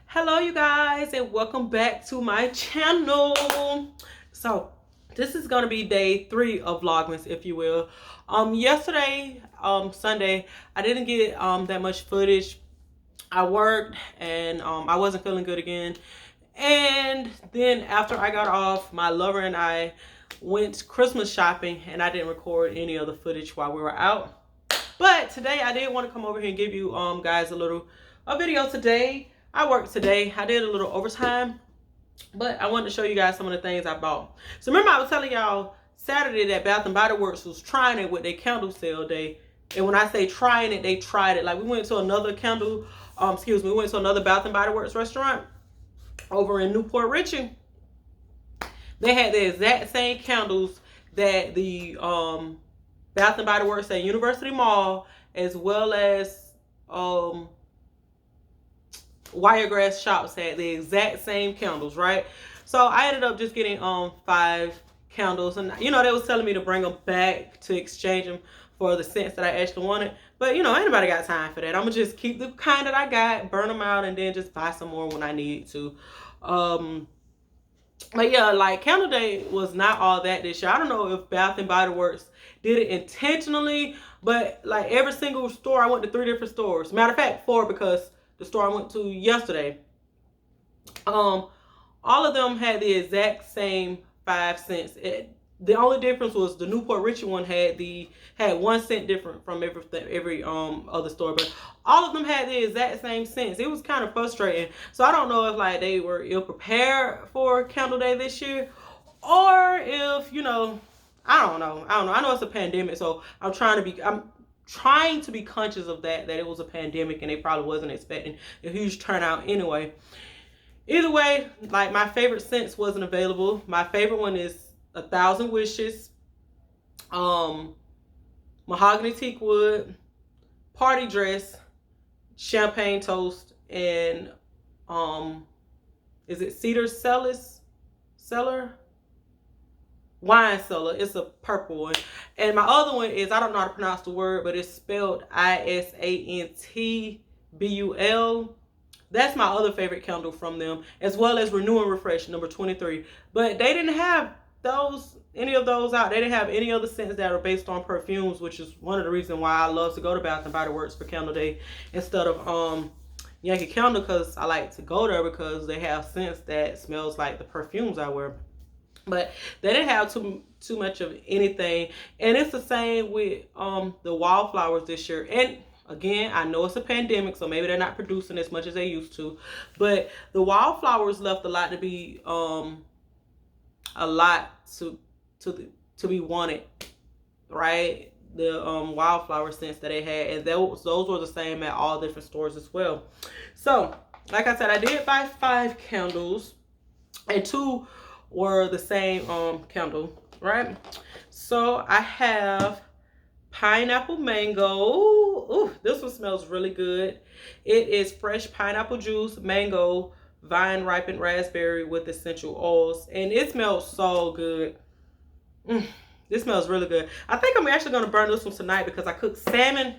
Hello you guys, and welcome back to my channel. So this is gonna be day 3 of Vlogmas, if you will. Yesterday, Sunday, I didn't get that much footage. I worked and I wasn't feeling good again. And then after I got off, my lover and I went Christmas shopping, and I didn't record any of the footage while we were out. But today I did want to come over here and give you guys a video today. I worked today. I did a little overtime, but I wanted to show you guys some of the things I bought. So remember I was telling y'all Saturday that Bath and Body Works was trying it with their candle sale day. And when I say trying it, they tried it. Like we went to another we went to another Bath and Body Works restaurant over in Newport Richie. They had the exact same candles that the Bath and Body Works at University Mall, as well as Wiregrass Shops had the exact same candles, right? So I ended up just getting 5 candles, and they was telling me to bring them back to exchange them for the scents that I actually wanted. But anybody got time for that. I'm gonna just keep the kind that I got, burn them out, and then just buy some more when I need to. But yeah, like Candle Day was not all that this year. I don't know if Bath and Body Works did it intentionally, but like every single store, I went to 3 different stores. Matter of fact, 4, because the store I went to yesterday, all of them had the exact same 5 cents. The only difference was the Newport Richie one had 1 cent different from every other store, but all of them had the exact same cents. It was kind of frustrating. So I don't know if like they were ill prepared for Candle Day this year, or if I don't know. I know it's a pandemic, so I'm trying to be conscious of that it was a pandemic and they probably wasn't expecting a huge turnout anyway. Either way, like my favorite scents wasn't available. My favorite one is 1,000 Wishes, Mahogany Teakwood, Party Dress, Champagne Toast, and is it Cedar Cellar? Wine Cellar. It's a purple one. And my other one is, I don't know how to pronounce the word, but it's spelled ISANTBUL. That's my other favorite candle from them, as well as Renew and Refresh number 23. But they didn't have any of those out. They didn't have any other scents that are based on perfumes, which is one of the reasons why I love to go to Bath and Body Works for Candle Day instead of Yankee Candle, because I like to go there because they have scents that smells like the perfumes I wear. But they didn't have too much of anything. And it's the same with the wallflowers this year. And again, I know it's a pandemic, so maybe they're not producing as much as they used to. But the wallflowers left a lot to be to be wanted, right? The wildflower scents that they had, and those were the same at all different stores as well. So like I said, I did buy 5 candles, and 2 were the same candle, right? So I have pineapple mango. Ooh, this one smells really good. It is fresh pineapple juice, mango, vine ripened raspberry with essential oils, and it smells so good. This smells really good. I think I'm actually going to burn this one tonight because I cooked salmon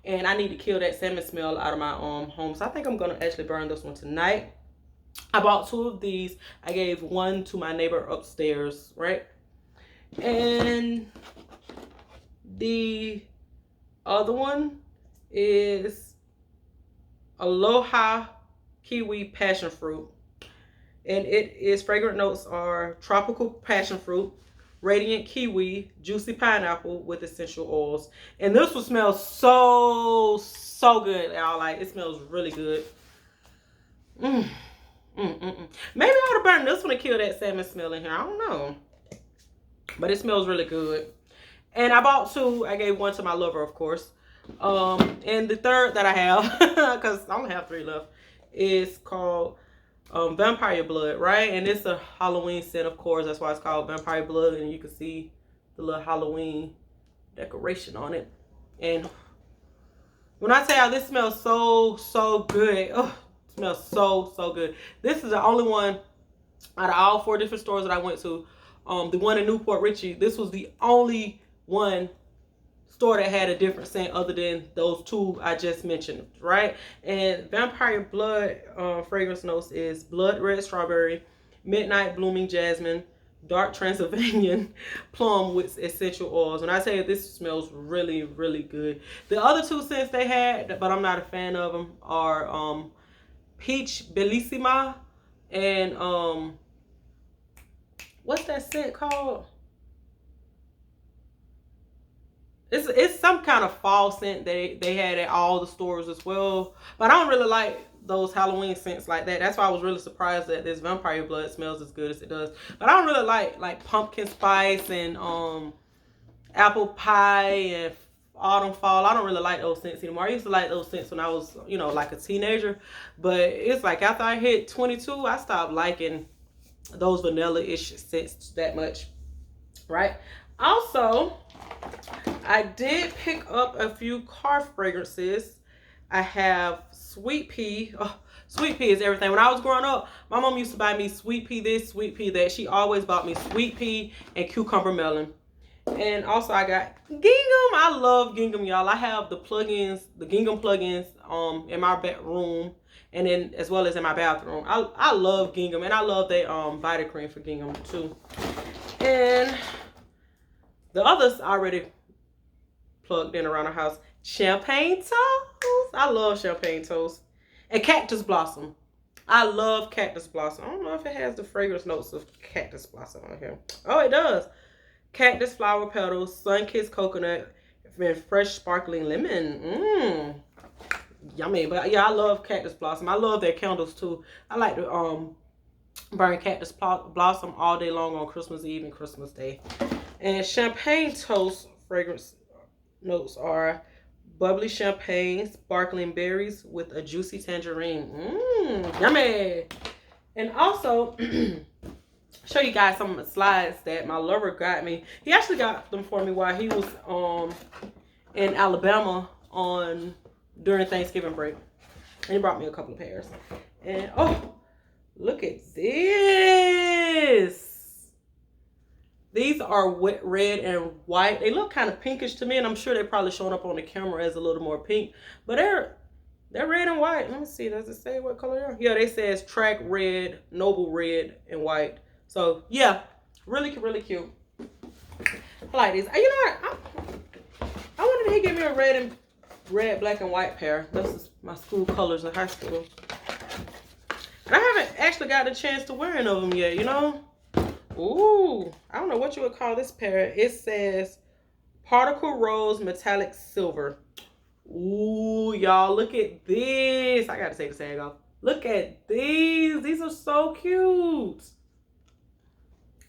and I need to kill that salmon smell out of my home. So I think I'm going to actually burn this one tonight. I bought 2 of these. I gave 1 to my neighbor upstairs, right? And the other one is Aloha Kiwi Passion Fruit. And fragrant notes are tropical passion fruit, radiant kiwi, juicy pineapple with essential oils. And this one smells so good, y'all. Like, it smells really good. Maybe I ought to burn this one to kill that salmon smell in here. I don't know. But it smells really good. And I bought 2. I gave 1 to my lover, of course. And the third that I have, because I only have 3 left, is called Vampire Blood, right? And it's a Halloween scent, of course. That's why it's called Vampire Blood. And you can see the little Halloween decoration on it. And when I tell you, this smells so good. Oh, it smells so good. This is the only one out of all 4 different stores that I went to. The one in Newport Richie, this was the only one store that had a different scent other than those two I just mentioned, right? And Vampire Blood fragrance notes is Blood Red Strawberry, Midnight Blooming Jasmine, Dark Transylvanian, Plum with essential oils. When I tell you, this smells really, really good. The other two scents they had, but I'm not a fan of them, are Peach Bellissima and what's that scent called? It's some kind of fall scent they had at all the stores as well. But I don't really like those Halloween scents like that. That's why I was really surprised that this Vampire Blood smells as good as it does. But I don't really like pumpkin spice and apple pie and autumn fall. I don't really like those scents anymore. I used to like those scents when I was, you know, like a teenager. But it's like after I hit 22, I stopped liking those vanilla-ish scents that much, right? Also, I did pick up a few car fragrances. I have Sweet Pea. Oh, Sweet Pea is everything. When I was growing up, my mom used to buy me Sweet Pea this, Sweet Pea that. She always bought me Sweet Pea and Cucumber Melon. And also I got gingham. I love gingham, y'all. I have the plugins, the gingham plugins in my bedroom and then as well as in my bathroom. I love gingham, and I love that body cream for gingham too. And the others already plugged in around the house. Champagne toast. I love champagne toast. And cactus blossom. I love cactus blossom. I don't know if it has the fragrance notes of cactus blossom on here. Oh, it does. Cactus flower petals, sun-kissed coconut, and fresh sparkling lemon. Yummy. But yeah, I love cactus blossom. I love their candles too. I like to burn cactus blossom all day long on Christmas Eve and Christmas Day. And champagne toast fragrance notes are bubbly champagne, sparkling berries with a juicy tangerine. Yummy. And also, show you guys some of the slides that my lover got me. He actually got them for me while he was in Alabama during Thanksgiving break. And he brought me a couple of pairs. And oh, look at this. These are red and white. They look kind of pinkish to me, and I'm sure they're probably showing up on the camera as a little more pink. But they're red and white. Let me see. Does it say what color they are? Yeah, they says track red, noble red, and white. So yeah, really, really cute. I like these. You know what? I wanted to give me a red, black, and white pair. This is my school colors in high school. And I haven't actually got a chance to wear any of them yet, you know? Ooh, I don't know what you would call this pair. It says Particle Rose Metallic Silver. Ooh, y'all, look at this. I gotta take the tag off. Look at these. These are so cute.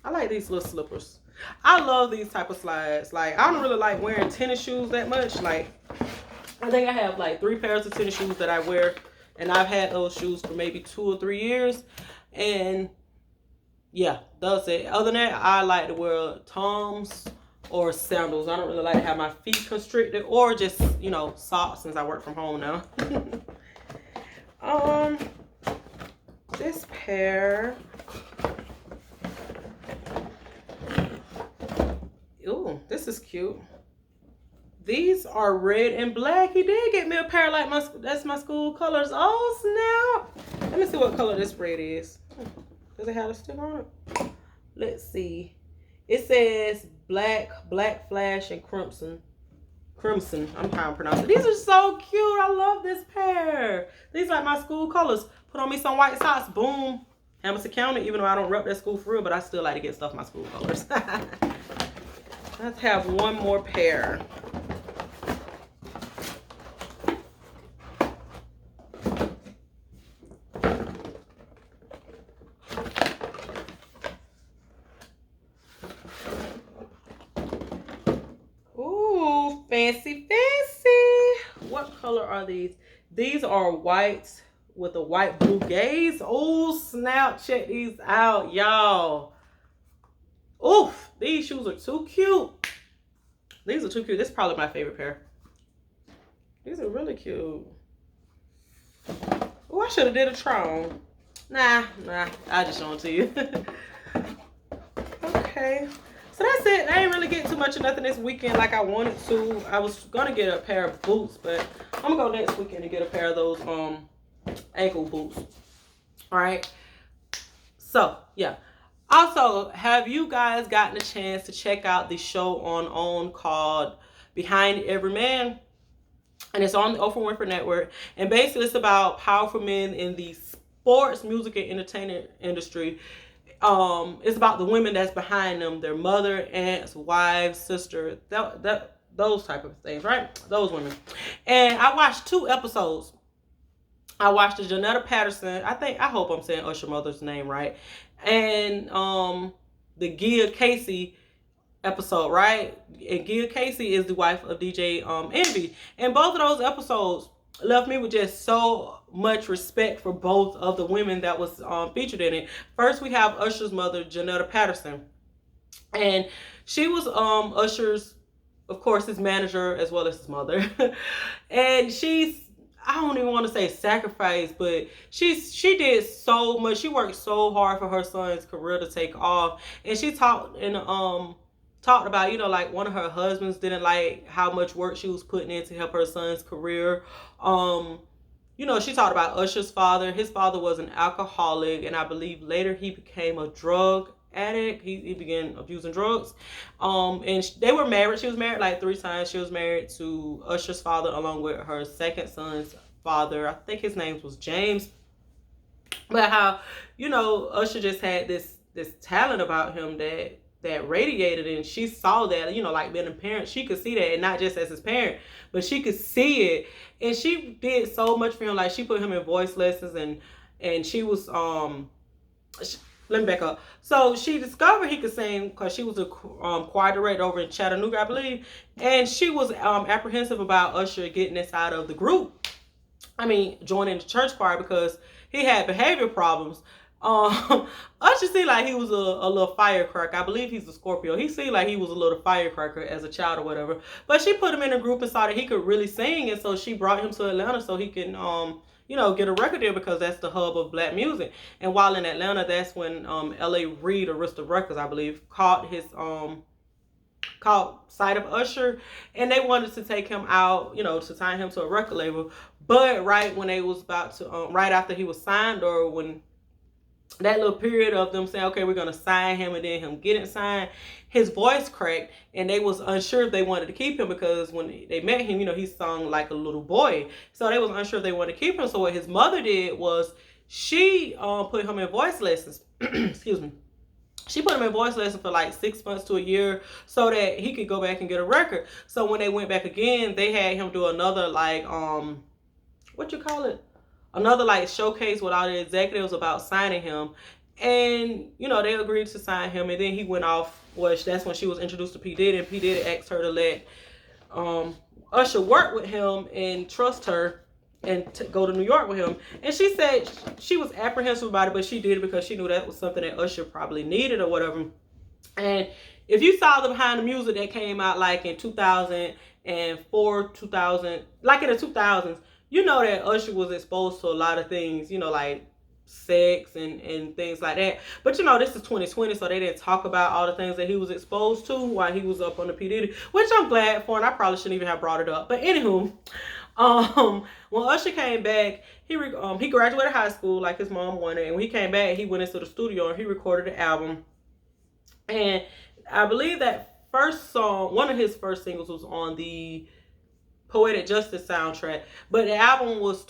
I like these little slippers. I love these type of slides. Like, I don't really like wearing tennis shoes that much. Like, I think I have like 3 pairs of tennis shoes that I wear, and I've had those shoes for maybe 2 or 3 years. And yeah, that's it. Other than that, I like to wear Toms or sandals. I don't really like to have my feet constricted, or just, you know, socks since I work from home now. This pair. Ooh, this is cute. These are red and black. He did get me a pair like that's my school colors. Oh, snap. Let me see what color this red is. Does it have a sticker on it? Let's see. It says black, flash, and crimson. I'm trying to pronounce it. These are so cute. I love this pair. These are like my school colors. Put on me some white socks. Boom. Hamilton County. Even though I don't rep that school for real, but I still like to get stuff my school colors. Let's have one more pair. Ooh, fancy. What color are these? These are whites with a white blue gaze. Oh, snap. Check these out, y'all. Oof, these shoes are too cute. These are too cute. This is probably my favorite pair. These are really cute. Oh, I should have did a try on. Nah, I'll just show them to you. Okay. So that's it. I ain't really get too much of nothing this weekend like I wanted to. I was gonna get a pair of boots, but I'm gonna go next weekend and get a pair of those ankle boots. All right. So yeah. Also, have you guys gotten a chance to check out the show on OWN called Behind Every Man? And it's on the Oprah Winfrey Network. And basically, it's about powerful men in the sports, music, and entertainment industry. It's about the women that's behind them, their mother, aunts, wives, sister, those type of things, right? Those women. And I watched 2 episodes. I watched the Jonetta Patton. I hope I'm saying Usher mother's name right. And the Gia Casey episode, right? And Gia Casey is the wife of DJ Envy. And both of those episodes left me with just so much respect for both of the women that was featured in it. First, we have Usher's mother, Jonetta Patton. And she was Usher's, of course, his manager as well as his mother. And I don't even want to say sacrifice, but she did so much. She worked so hard for her son's career to take off. And she talked about, like one of her husbands didn't like how much work she was putting in to help her son's career. She talked about Usher's father. His father was an alcoholic, and I believe later he became a drug addict. He began abusing drugs. And they were married. She was married like 3 times. She was married to Usher's father along with her second son's father. I think his name was James. But how, Usher just had this talent about him that radiated, and she saw that, like being a parent, she could see that, and not just as his parent, but she could see it. And she did so much for him. Like, she put him in voice lessons, and she was let me back up. So she discovered he could sing because she was a choir director over in Chattanooga, I believe. And she was apprehensive about Usher getting inside of the group. Joining the church choir because he had behavior problems. Usher seemed like he was a little firecracker. I believe he's a Scorpio. He seemed like he was a little firecracker as a child or whatever. But she put him in a group and saw that he could really sing. And so she brought him to Atlanta so he can get a record deal because that's the hub of black music. And while in Atlanta, that's when L.A. Reid, Arista Records, I believe, caught sight of Usher, and they wanted to take him out, to sign him to a record label. But right when they was about to, right after he was signed, or when that little period of them saying, okay, we're going to sign him, and then him getting signed, his voice cracked, and they was unsure if they wanted to keep him because when they met him, he sung like a little boy. So they was unsure if they wanted to keep him. So what his mother did was she put him in voice lessons. Excuse me. She put him in voice lessons for like 6 months to a year so that he could go back and get a record. So when they went back again, they had him do another another like showcase with all the executives about signing him. And, they agreed to sign him. And then he went off, that's when she was introduced to P. Diddy. And P. Diddy asked her to let Usher work with him and trust her and go to New York with him. And she said she was apprehensive about it, but she did it because she knew that was something that Usher probably needed or whatever. And if you saw the behind the music that came out like in 2004, 2000, like in the 2000s, that Usher was exposed to a lot of things, like sex and things like that. But this is 2020, so they didn't talk about all the things that he was exposed to while he was up on the P. Diddy, which I'm glad for, and I probably shouldn't even have brought it up. But anywho, when Usher came back, he graduated high school like his mom wanted, and when he came back, he went into the studio and he recorded an album. And I believe that first song, one of his first singles, was on the Poetic Justice soundtrack, but the album was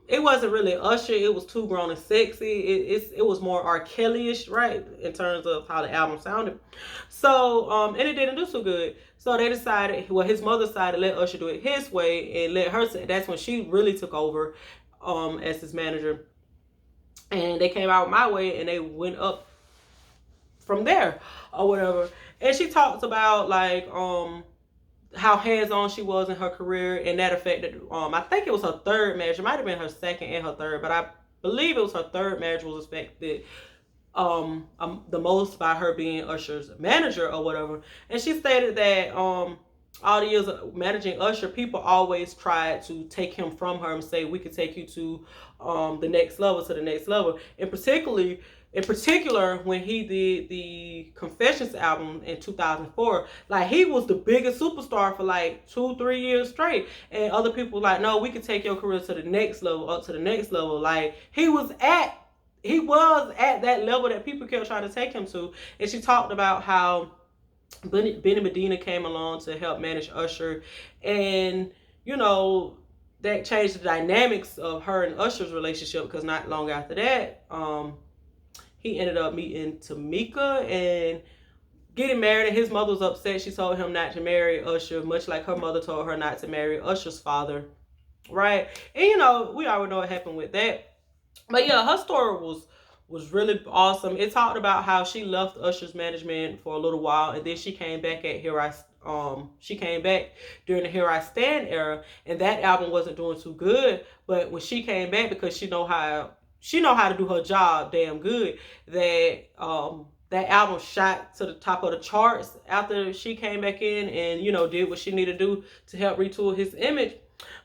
it wasn't really Usher, it was too grown and sexy. It was more R. Kelly-ish, right, in terms of how the album sounded. So, and it didn't do so good. So they decided, his mother decided to let Usher do it his way and let her, that's when she really took over as his manager. And they came out my way and they went up from there or whatever. And she talked about like, how hands-on she was in her career, and that affected, I think it was her third marriage. It might have been her second and her third, but I believe it was her third marriage was affected the most by her being Usher's manager or whatever. And she stated that all the years of managing Usher, people always tried to take him from her and say, we could take you to the next level, to the next level. And in particular, when he did the Confessions album in 2004, like, he was the biggest superstar for like 2-3 years straight. And other people were like, no, we could take your career to the next level, up to the next level. Like, he was at that level that people kept trying to take him to. And she talked about how Benny Medina came along to help manage Usher, and you know, that changed the dynamics of her and Usher's relationship, because not long after that, he ended up meeting Tamika and getting married, and his mother was upset. She told him not to marry Usher, much like her mother told her not to marry Usher's father, right? And you know, we already know what happened with that. But yeah, her story was really awesome. It talked about how she left Usher's management for a little while, and then she came back she came back during the Here I Stand era, and that album wasn't doing too good. But when she came back, because she know how to do her job damn good, that album shot to the top of the charts after she came back in and, you know, did what she needed to do to help retool his image.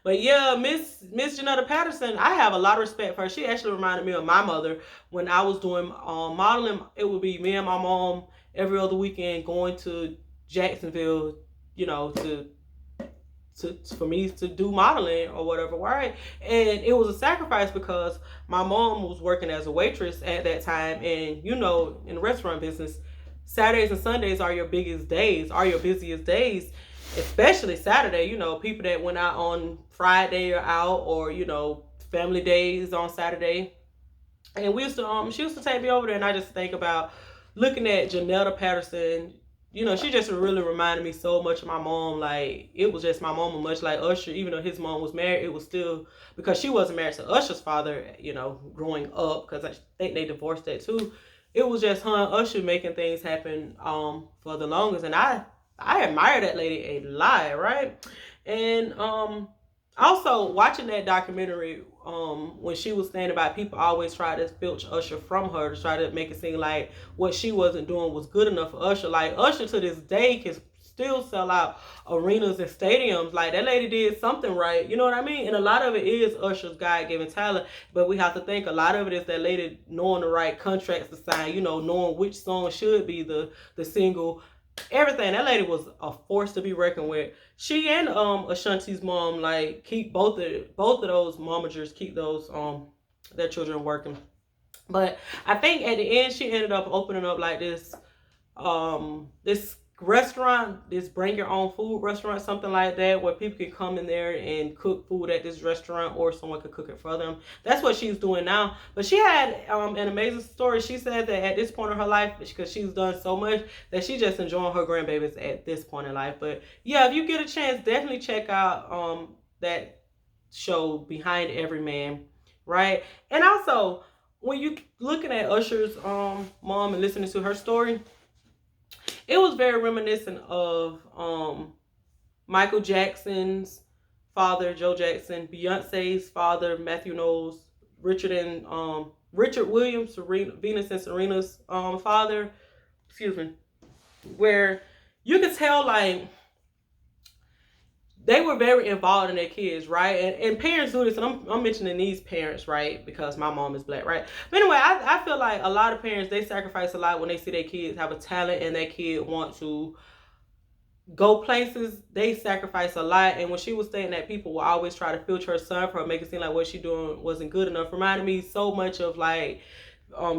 But yeah, Miss Jonetta Patterson, I have a lot of respect for her. She actually reminded me of my mother when I was doing modeling. It would be me and my mom every other weekend going to Jacksonville, you know, for me to do modeling or whatever, right? And it was a sacrifice because my mom was working as a waitress at that time, and you know, in the restaurant business, Saturdays and Sundays are your biggest days, are your busiest days. Especially Saturday, you know, people that went out on Friday are out, or, you know, family days on Saturday. And she used to take me over there, and I just think about looking at Jonetta Patterson. You know, she just really reminded me so much of my mom. Like, it was just my mom, much like Usher. Even though his mom was married, it was still, because she wasn't married to Usher's father, you know, growing up, because I think they divorced that too. It was just her and Usher making things happen for the longest. And I admire that lady a lot, right? And also watching that documentary, when she was saying about people always try to filch Usher from her to try to make it seem like what she wasn't doing was good enough for Usher. Like, Usher to this day can still sell out arenas and stadiums. Like, that lady did something right, you know what I mean? And a lot of it is Usher's God-given talent, but we have to think a lot of it is that lady knowing the right contracts to sign, you know, knowing which song should be the single. Everything. That lady was a force to be reckoned with. She and Ashanti's mom, like, keep both of those momagers, keep those their children working. But I think at the end she ended up opening up like this restaurant, this bring your own food restaurant, something like that, where people can come in there and cook food at this restaurant, or someone could cook it for them. That's what she's doing now. But she had an amazing story. She said that at this point in her life, because she's done so much, that she's just enjoying her grandbabies at this point in life. But yeah, if you get a chance, definitely check out that show, Behind Every Man, right? And also, when you looking at Usher's mom and listening to her story, it was very reminiscent of Michael Jackson's father, Joe Jackson, Beyonce's father, Matthew Knowles, Richard Williams, Venus and Serena's father, where you could tell, like, they were very involved in their kids, right? And parents do this, and I'm mentioning these parents, right, because my mom is black, right? But anyway, I feel like a lot of parents, they sacrifice a lot when they see their kids have a talent and their kid want to go places. They sacrifice a lot. And when she was saying that people will always try to filter her son for her, make it seem like what she doing wasn't good enough, reminded me so much of, like,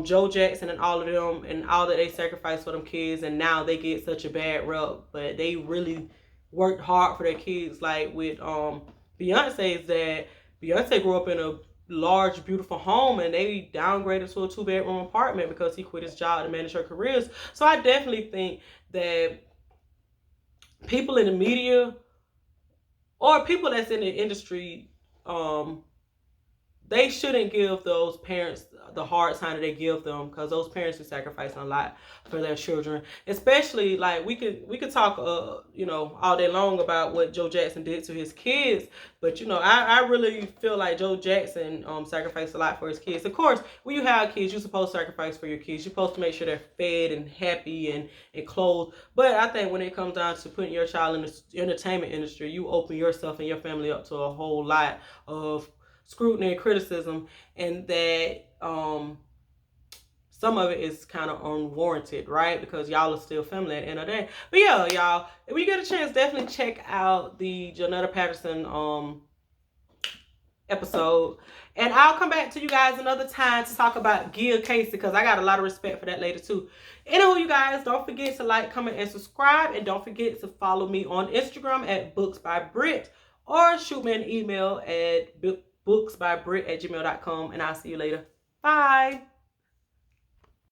Joe Jackson and all of them, and all that they sacrificed for them kids, and now they get such a bad rep, but they really worked hard for their kids. Like with Beyonce's dad, Beyonce grew up in a large, beautiful home, and they downgraded to a 2-bedroom apartment because he quit his job to manage her careers. So I definitely think that people in the media, or people that's in the industry, they shouldn't give those parents the hard time that they give them, because those parents are sacrificing a lot for their children. Especially, like, we could talk you know, all day long about what Joe Jackson did to his kids, but you know, I really feel like Joe Jackson sacrificed a lot for his kids. Of course, when you have kids, you're supposed to sacrifice for your kids. You're supposed to make sure they're fed and happy and clothed. But I think when it comes down to putting your child in the entertainment industry, you open yourself and your family up to a whole lot of scrutiny and criticism, and that some of it is kind of unwarranted, right? Because y'all are still family at the end of the day. But yeah, y'all, if we get a chance, definitely check out the Jonetta Patton episode. And I'll come back to you guys another time to talk about Gil Casey, because I got a lot of respect for that lady too. Anywho, you guys, don't forget to like, comment, and subscribe. And don't forget to follow me on Instagram at booksbybrit, or shoot me an email at booksbybrit@gmail.com. And I'll see you later. Bye.